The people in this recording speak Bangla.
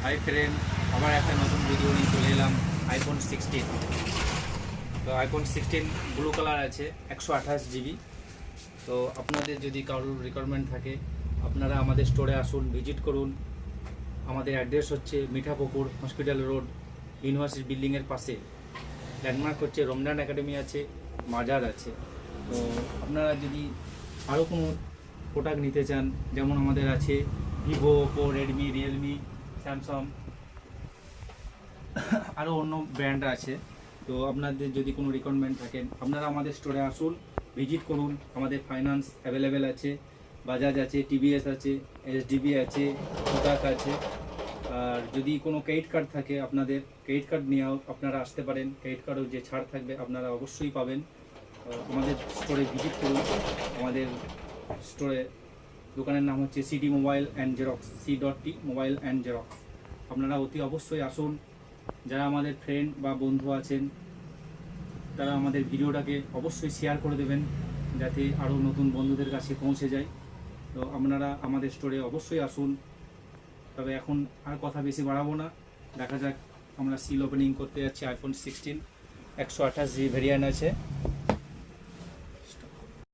হাই ফ্রেন্ড, আবার একটা নতুন ভিডিও নিয়ে চলে এলাম। আইফোন 16। তো আইফোন 16 ব্লু কালার আছে, 128 GB। তো আপনাদের যদি কারোর রিকোয়ারমেন্ট থাকে আপনারা আমাদের স্টোরে আসুন, ভিজিট করুন। আমাদের অ্যাড্রেস হচ্ছে মিঠাপুকুর হসপিটাল রোড, ইউনিভার্সিটি বিল্ডিংয়ের পাশে। ল্যান্ডমার্ক হচ্ছে রমজান একাডেমি আছে, মাজার আছে। তো আপনারা যদি আরও কোনো প্রোডাক্ট নিতে চান, যেমন আমাদের আছে Vivo, Oppo, Redmi, Realme, Samsung, আরও অন্য ব্র্যান্ড আছে। তো আপনাদের যদি কোনো রিকোয়ারমেন্ট থাকেন আপনারা আমাদের স্টোরে আসুন, ভিজিট করুন। আমাদের ফাইন্যান্স অ্যাভেলেবেল আছে, বাজাজ আছে, টিভিএস আছে, এসডিবি আছে, কোটাক আছে। আর যদি কোনো ক্রেডিট কার্ড থাকে আপনাদের, ক্রেডিট কার্ড নিয়েও আপনারা আসতে পারেন। ক্রেডিট কার্ডেও যে ছাড় থাকবে আপনারা অবশ্যই পাবেন। আমাদের স্টোরে ভিজিট করুন। আমাদের স্টোরে দোকানের নাম হচ্ছে CD mobile and xerox, C.T mobile and xerox. আপনারা অতি অবশ্যই আসুন। যারা আমাদের ফ্রেন্ড বা বন্ধু আছেন তারা আমাদের ভিডিওটাকে অবশ্যই শেয়ার করে দেবেন, যাতে আরও নতুন বন্ধুদের কাছে পৌঁছে যায়। তো আপনারা আমাদের স্টোরে অবশ্যই আসুন। তবে এখন আর কথা বেশি বাড়াবো না, দেখা যাক। আমরা সিল ওপেনিং করতে যাচ্ছি আইফোন 16, 128GB ভেরিয়েন্ট আছে।